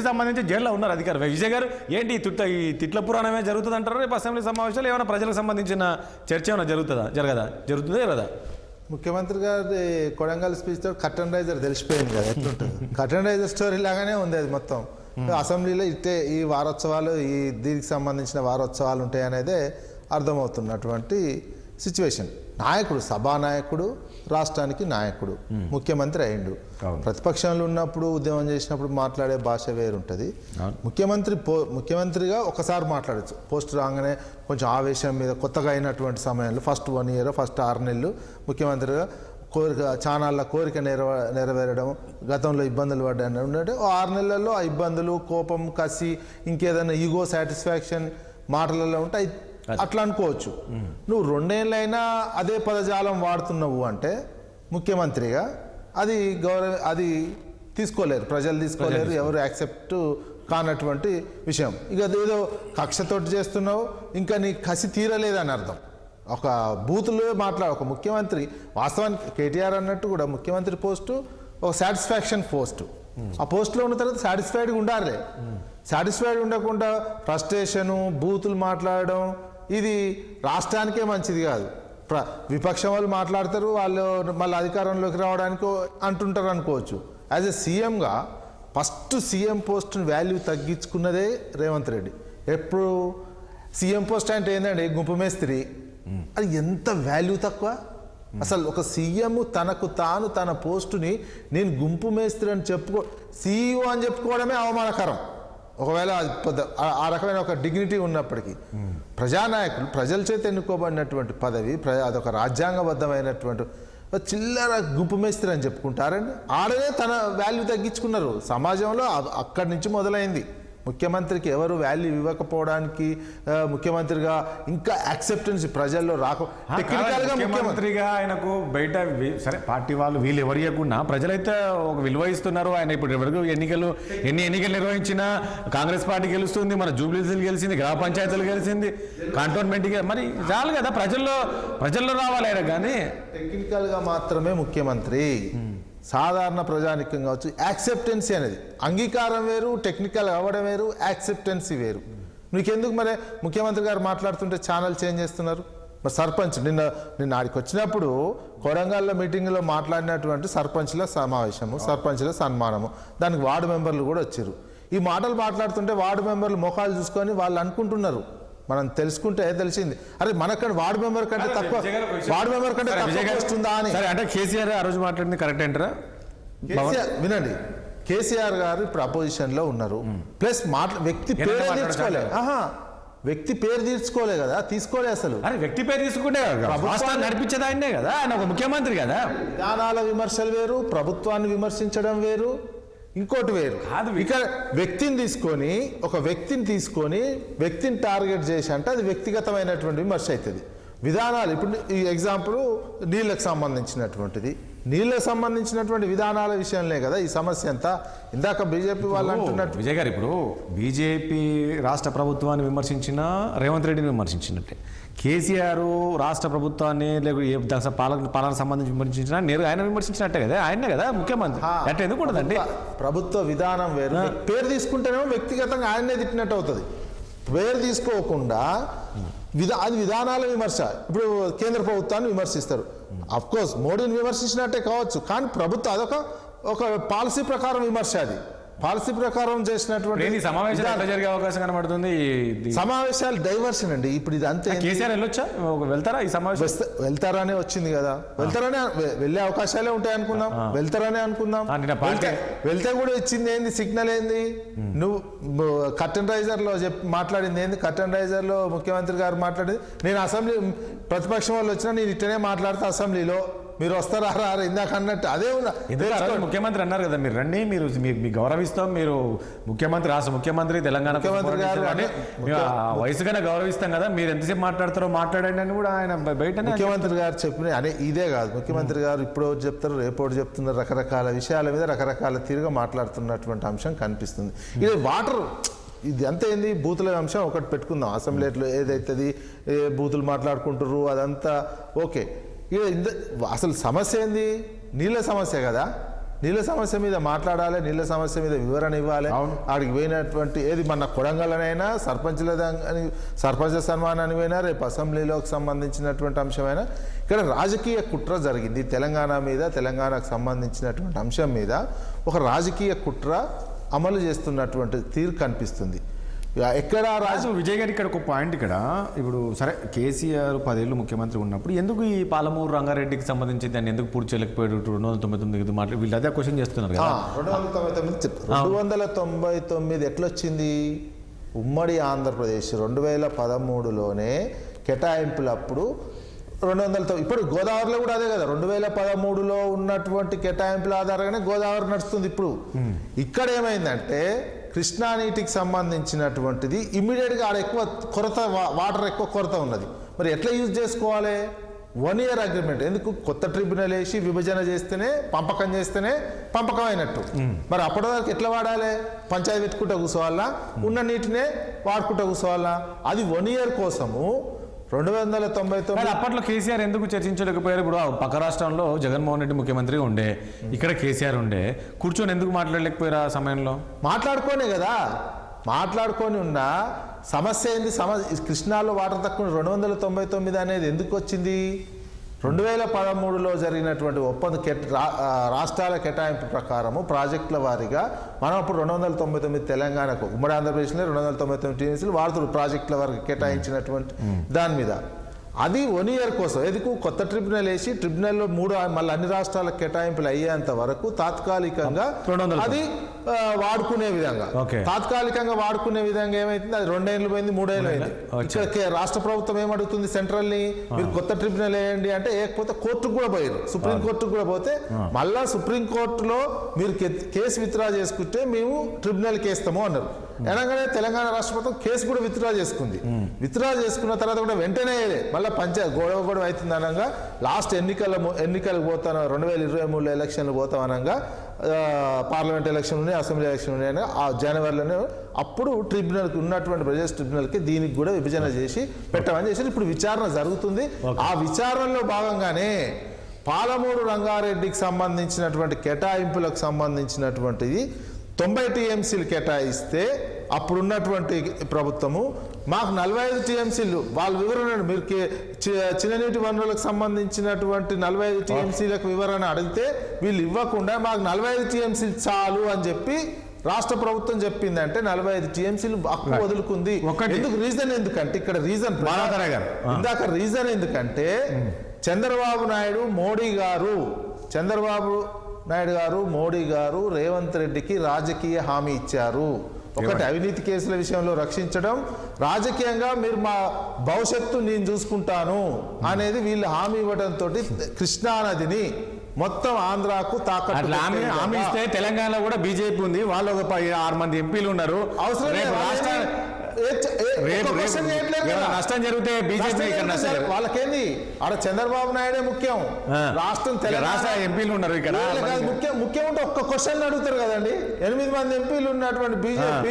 సంబంధించి జైల్లో ఉన్నారు అధికారులు. విజయ్ గారు ఏంటి ఈ తిట్ల పురాణమే జరుగుతుంది అంటారు? రేపు అసెంబ్లీ సమావేశాలు ఏమైనా ప్రజలకు సంబంధించిన చర్చ ఏమైనా జరుగుతుందా జరగదా? ముఖ్యమంత్రి గారి కొడంగల్ స్పీచ్తో కర్టన్ రైజర్ తెలిసిపోయింది కదా ఎట్లుంటుంది. కర్టన్ రైజర్ స్టోరీ లాగానే ఉంది అది మొత్తం. అసెంబ్లీలో ఇట్టే ఈ వారోత్సవాలు దీనికి సంబంధించిన వారోత్సవాలు ఉంటాయి అనేది అర్థమవుతున్నటువంటి సిచ్యువేషన్. నాయకుడు, సభానాయకుడు, రాష్ట్రానికి నాయకుడు, ముఖ్యమంత్రి అయిండు. ప్రతిపక్షంలో ఉన్నప్పుడు ఉద్యమం చేసినప్పుడు మాట్లాడే భాష వేరుంటుంది. ముఖ్యమంత్రిగా ఒకసారి మాట్లాడచ్చు. పోస్ట్ రాగానే కొంచెం ఆవేశం మీద కొత్తగా అయినటువంటి సమయంలో ఫస్ట్ 1 year ఫస్ట్ 6 నెలలు ముఖ్యమంత్రిగా ఛానళ్ళ కోరిక నెరవేరడం, గతంలో ఇబ్బందులు పడ్డాయని ఉంటే 6 నెలల్లో ఆ ఇబ్బందులు, కోపం, కసి, ఇంకేదైనా ఈగో సాటిస్ఫాక్షన్ మాటలలో ఉంటాయి. అట్లా అనుకోవచ్చు. నువ్వు 2 ఏళ్ళైనా అదే పదజాలం వాడుతున్నావు అంటే ముఖ్యమంత్రిగా అది తీసుకోలేరు, ప్రజలు తీసుకోలేరు, ఎవరు యాక్సెప్ట్ కానటువంటి విషయం. ఇక ఏదో కక్షతోటి చేస్తున్నావు, ఇంకా నీ కసి తీరలేదని అర్థం. ఒక బూతులో ఒక ముఖ్యమంత్రి, వాస్తవానికి కేటీఆర్ అన్నట్టు కూడా ముఖ్యమంత్రి పోస్టు ఒక సాటిస్ఫాక్షన్ పోస్టు. ఆ పోస్టులో ఉన్న తర్వాత సాటిస్ఫైడ్గా ఉండాలి. సాటిస్ఫైడ్ ఉండకుండా ఫ్రస్ట్రేషను, బూతులు మాట్లాడడం ఇది రాష్ట్రానికే మంచిది కాదు. విపక్షం వాళ్ళు మాట్లాడతారు, వాళ్ళు మళ్ళీ అధికారంలోకి రావడానికి అంటుంటారు అనుకోవచ్చు. యాజ్ ఎ సీఎంగా ఫస్ట్ సీఎం పోస్ట్ని వాల్యూ తగ్గించుకున్నదే రేవంత్ రెడ్డి. ఎప్పుడు సీఎం పోస్ట్ అంటే ఏంటంటే గుంపు మేస్త్రి, అది ఎంత వాల్యూ తక్కువ అసలు. ఒక సీఎం తనకు తాను తన పోస్టుని నేను గుంపు మేస్త్రి అని సీఈఓ అని చెప్పుకోవడమే అవమానకరం. ఒకవేళ ఆ రకమైన ఒక డిగ్నిటీ ఉన్నప్పటికీ ప్రజానాయకులు, ప్రజల చేత ఎన్నుకోబడినటువంటి పదవి, అదొక రాజ్యాంగబద్ధమైనటువంటి చిల్లర గుంపు మేస్త్రి అని చెప్పుకుంటారండి. ఆడనే తన వాల్యూ తగ్గించుకున్నారు సమాజంలో. అక్కడి నుంచి మొదలైంది. ముఖ్యమంత్రికి ఎవరు వాల్యూ ఇవ్వకపోవడానికి ముఖ్యమంత్రిగా ఇంకా యాక్సెప్టెన్స్ ప్రజల్లో టెక్నికల్గా ముఖ్యమంత్రిగా ఆయనకు బయట సరే పార్టీ వాళ్ళు వీళ్ళు ఎవరు ఇవ్వకుండా ప్రజలైతే ఒక విలువ ఇస్తున్నారు. ఆయన ఇప్పుడు ఎవరికి ఎన్ని ఎన్నికలు నిర్వహించినా కాంగ్రెస్ పార్టీ గెలుస్తుంది, మన జూబ్లీహిల్స్ గెలిచింది, గ్రామ పంచాయతీలు గెలిచింది, కంటోన్మెంట్ మరి చాలు కదా, ప్రజల్లో రావాలి ఆయన. కానీ టెక్నికల్గా మాత్రమే ముఖ్యమంత్రి. సాధారణ ప్రజానికం కావచ్చు, యాక్సెప్టెన్సీ అనేది అంగీకారం వేరు, టెక్నికల్ అవ్వడం వేరు, యాక్సెప్టెన్సీ వేరు. మీకెందుకు మరి ముఖ్యమంత్రి గారు మాట్లాడుతుంటే ఛానల్ చేంజ్ చేస్తున్నారు? మరి సర్పంచ్ నిన్న ఆడికి వచ్చినప్పుడు కొడంగల్లో మీటింగ్లో మాట్లాడినటువంటి సర్పంచ్ల సమావేశము, సర్పంచ్ల సన్మానము, దానికి వార్డు మెంబర్లు కూడా వచ్చారు. ఈ మాటలు మాట్లాడుతుంటే వార్డు మెంబర్లు మొఖాలు చూసుకొని వాళ్ళు అనుకుంటున్నారు, మనం తెలుసుకుంటే తెలిసింది, అరే మనక్కడ వార్డు మెంబర్ కంటే తక్కువ వస్తుందా అని. అంటే కేసీఆర్ ఆ రోజు మాట్లాడింది కరెక్ట్ అంటారా? వినండి, కేసీఆర్ గారు ఇప్పుడు అపోజిషన్లో ఉన్నారు, ప్లస్ వ్యక్తి పేరు తీర్చుకోలే కదా, తీసుకోలే అసలు. అరే వ్యక్తి పేరు తీసుకుంటే ప్రభుత్వాన్ని నడిపించేది ఆయనే కదా, ఆయన ఒక ముఖ్యమంత్రి కదా. విధానాల విమర్శలు వేరు, ప్రభుత్వాన్ని విమర్శించడం వేరు, ఇంకోటి వేరు. ఇక్కడ ఒక వ్యక్తిని తీసుకొని టార్గెట్ చేసి అంటే అది వ్యక్తిగతమైనటువంటి విమర్శ అవుతుంది. విధానాలు ఇప్పుడు ఈ ఎగ్జాంపుల్ నీళ్ళకు సంబంధించినటువంటి విధానాల విషయంలో కదా ఈ సమస్య అంతా. ఇందాక బీజేపీ వాళ్ళు అంటున్నట్టు విజయ్ గారు, ఇప్పుడు బీజేపీ రాష్ట్ర ప్రభుత్వాన్ని విమర్శించినా రేవంత్ రెడ్డిని విమర్శించినట్టే, కేసీఆర్ రాష్ట్ర ప్రభుత్వాన్ని లేకపోతే పాలన సంబంధించి విమర్శించినా నేరుగా ఆయన విమర్శించినట్టే కదా, ఆయనే కదా ముఖ్యమంత్రి. అంటే ఎందుకు ఉండదండి? ప్రభుత్వ విధానం వేరు, పేరు తీసుకుంటేనేమో వ్యక్తిగతంగా ఆయన్నే తిట్టినట్టు అవుతుంది. పేరు తీసుకోకుండా అది విధానాల విమర్శ. ఇప్పుడు కేంద్ర ప్రభుత్వాన్ని విమర్శిస్తారు, అఫ్కోర్స్ మోడీని విమర్శించినట్టే కావచ్చు, కానీ ప్రభుత్వం అదొక పాలసీ ప్రకారం విమర్శ. అది పాలసీ ప్రకారం చేసినటువంటి సమావేశాలు జరిగే అవకాశం కనబడుతుంది. సమావేశాలు డైవర్షన్ అండి. ఇప్పుడు ఇది అంతే. కేసీఆర్ వెళ్ళొచ్చా, వెళ్తారా ఈ సమావేశం? వెళ్తారనే వచ్చింది కదా, వెళ్ళే అవకాశాలే ఉంటాయి అనుకుందాం, వెళ్తారనే అనుకుందాం. వెళ్తే కూడా ఇచ్చింది ఏంది, సిగ్నల్ ఏంది? నువ్వు కర్టన్ రైజర్ లో మాట్లాడింది ఏంది? కర్టన్ రైజర్ లో ముఖ్యమంత్రి గారు మాట్లాడింది, నేను అసెంబ్లీ ప్రతిపక్షం వాళ్ళు వచ్చినా నేను ఇట్టనే మాట్లాడతా అసెంబ్లీలో, మీరు వస్తారా ఇందాక అన్నట్టు. అదే ముఖ్యమంత్రి అన్నారు కదా, మీరు రండి, మీ గౌరవిస్తాం, మీరు రాష్ట్ర ముఖ్యమంత్రి, తెలంగాణ ముఖ్యమంత్రి గారు వయసుగానే గౌరవిస్తాం కదా, మీరు ఎంతసేపు మాట్లాడతారో మాట్లాడండి అని కూడా ఆయన బయట ముఖ్యమంత్రి గారు చెప్పిన ఇదే కాదు. ముఖ్యమంత్రి గారు ఇప్పుడు చెప్తారు, రేపోటి చెప్తున్నారు, రకరకాల విషయాల మీద రకరకాల తీరుగా మాట్లాడుతున్నటువంటి అంశం కనిపిస్తుంది. ఇది వాటర్, ఇది అంతా ఏంది, బూతుల అంశం ఒకటి పెట్టుకుందాం. అసెంబ్లీలో ఏదైతుంది బూతులు మాట్లాడుకుంటారు అదంతా ఓకే. అసలు సమస్య ఏంది? నీళ్ళ సమస్య కదా. నీళ్ళ సమస్య మీద మాట్లాడాలి, నీళ్ళ సమస్య మీద వివరణ ఇవ్వాలి. ఆడికి పోయినటువంటి ఏది మన కొడంగల్లోనైనా సర్పంచ్ సన్మానానికి పోయినా, రేపు అసెంబ్లీలోకి సంబంధించినటువంటి అంశమైనా ఇక్కడ రాజకీయ కుట్ర జరిగింది. తెలంగాణకు సంబంధించినటువంటి అంశం మీద ఒక రాజకీయ కుట్ర అమలు చేస్తున్నటువంటి తీరు కనిపిస్తుంది. ఎక్కడ రాజు విజయ్ గారు ఇక్కడ ఒక పాయింట్, ఇక్కడ ఇప్పుడు సరే కేసీఆర్ 10 ఏళ్ళు ముఖ్యమంత్రి ఉన్నప్పుడు ఎందుకు ఈ పాలమూరు రంగారెడ్డికి సంబంధించి దాన్ని ఎందుకు పూర్తి చేయలేకపోయాడు? 299 మాట వీళ్ళు అదే క్వశ్చన్ చేస్తున్నారు కదా. 299 ఎట్లొచ్చింది? ఉమ్మడి ఆంధ్రప్రదేశ్ 2013లోనే కేటాయింపులప్పుడు 200. ఇప్పుడు గోదావరిలో కూడా అదే కదా, 2013లో ఉన్నటువంటి కేటాయింపుల ఆధారంగానే గోదావరి నడుస్తుంది. ఇప్పుడు ఇక్కడ ఏమైందంటే కృష్ణా నీటికి సంబంధించినటువంటిది ఇమ్మీడియట్గా ఆడ ఎక్కువ కొరత, వాటర్ ఎక్కువ కొరత ఉన్నది. మరి ఎట్లా యూజ్ చేసుకోవాలి? 1 year అగ్రిమెంట్. ఎందుకు? కొత్త ట్రిబ్యునల్ వేసి విభజన చేస్తేనే పంపకం అయినట్టు. మరి అప్పటి వరకు ఎట్లా వాడాలి? పంచాయతీ పెట్టుకుంటూ కూర్చోవాలా, ఉన్న నీటినే వాడుకుంటూ కూర్చోవాలా? అది 1 year కోసము 299. అప్పట్లో కేసీఆర్ ఎందుకు చర్చించలేకపోయారు? ఇప్పుడు పక్క రాష్ట్రంలో జగన్మోహన్ రెడ్డి ముఖ్యమంత్రి ఉండే, ఇక్కడ కేసీఆర్ ఉండే, కూర్చొని ఎందుకు మాట్లాడలేకపోయారు ఆ సమయంలో? మాట్లాడుకోనే కదా, మాట్లాడుకొని ఉన్న సమస్య ఏంది? కృష్ణాలో వాటర్ తక్కువ 299 అనేది ఎందుకు వచ్చింది? 2013లో జరిగినటువంటి ఒప్పంద రాష్ట్రాల కేటాయింపు ప్రకారము ప్రాజెక్టుల వారీగా మనం అప్పుడు 299 తెలంగాణకు, ఉమ్మడి ఆంధ్రప్రదేశ్లో 299 టీఎంసీలు వాడుతున్నారు ప్రాజెక్టుల వారికి కేటాయించినటువంటి దాని మీద. అది 1 year కోసం. ఎందుకు? కొత్త ట్రిబ్యునల్ వేసి ట్రిబ్యునల్లో మళ్ళీ అన్ని రాష్ట్రాలకు కేటాయింపులు అయ్యేంత వరకు తాత్కాలికంగా అది వాడుకునే విధంగా, తాత్కాలికంగా వాడుకునే విధంగా ఏమైతుంది? అది 2 ఏళ్ళు పోయింది, 3 ఏళ్ళు అయింది. ఇక్కడ రాష్ట్ర ప్రభుత్వం ఏమడుగుతుంది సెంట్రల్ని? మీరు కొత్త ట్రిబ్యునల్ వేయండి అంటే వేయకపోతే కోర్టుకు కూడా పోయారు, సుప్రీంకోర్టుకు కూడా పోతే మళ్ళా సుప్రీంకోర్టులో మీరు కేసు విత్డ్రా చేసుకుంటే మేము ట్రిబ్యునల్కి వేస్తాము అన్నారు. అనగానే తెలంగాణ రాష్ట్ర ప్రభుత్వం కేసు కూడా విత్డ్రా చేసుకుంది. విత్డ్రా చేసుకున్న తర్వాత కూడా వెంటనే మళ్ళీ గొడవ అవుతుంది అనగా లాస్ట్ ఎన్నికలకు పోతాను, 2023 ఎలక్షన్లు పోతాం అనగా, పార్లమెంట్ ఎలక్షన్ ఉన్నాయి, అసెంబ్లీ ఎలక్షన్ ఉన్నాయి, ఆ జనవరిలోనే అప్పుడు ట్రిబ్యునల్కి ఉన్నటువంటి ప్రజెస్ ట్రిబ్యునల్కి దీనికి కూడా విభజన చేసి పెట్టమని చేసి ఇప్పుడు విచారణ జరుగుతుంది. ఆ విచారణలో భాగంగానే పాలమూరు రంగారెడ్డికి సంబంధించినటువంటి కేటాయింపులకు సంబంధించినటువంటిది 90 టీఎంసీలు కేటాయిస్తే అప్పుడున్నటువంటి ప్రభుత్వము మాకు 45 టీఎంసీలు వాళ్ళ వివరణ, మీరు చిన్ననీటి వనరులకు సంబంధించినటువంటి 45 టీఎంసీలకు వివరణ అడిగితే వీళ్ళు ఇవ్వకుండా మాకు 45 టీఎంసీలు చాలు అని చెప్పి రాష్ట్ర ప్రభుత్వం చెప్పిందంటే 45 టీఎంసీలు హక్కు వదులుకుంది. ఎందుకు? రీజన్ ఎందుకంటే ఇక్కడ రీజన్ ఎందుకంటే చంద్రబాబు నాయుడు మోడీ గారు రేవంత్ రెడ్డికి రాజకీయ హామీ ఇచ్చారు. ఒకటి అవినీతి కేసుల విషయంలో రక్షించడం, రాజకీయంగా మీరు మా భవిష్యత్తు నేను చూసుకుంటాను అనేది వీళ్ళు హామీ ఇవ్వడంతో కృష్ణా నదిని మొత్తం ఆంధ్రాకు తాకట్టు హామీ ఇస్తే తెలంగాణలో కూడా బీజేపీ ఉంది, వాళ్ళు ఒక 6 మంది ఎంపీలు ఉన్నారు. అవసరం నష్టం జరిగితే బీజేపీ వాళ్ళకేంది? ఆడ చంద్రబాబు నాయుడే ముఖ్యం, రాష్ట్రం తెలంగాణ ఎంపీలు ఉన్నారు ఇక్కడ ముఖ్యం ఉంటే ఒక్క క్వశ్చన్ అడుగుతారు కదండి. 8 మంది ఎంపీలు ఉన్నటువంటి బీజేపీ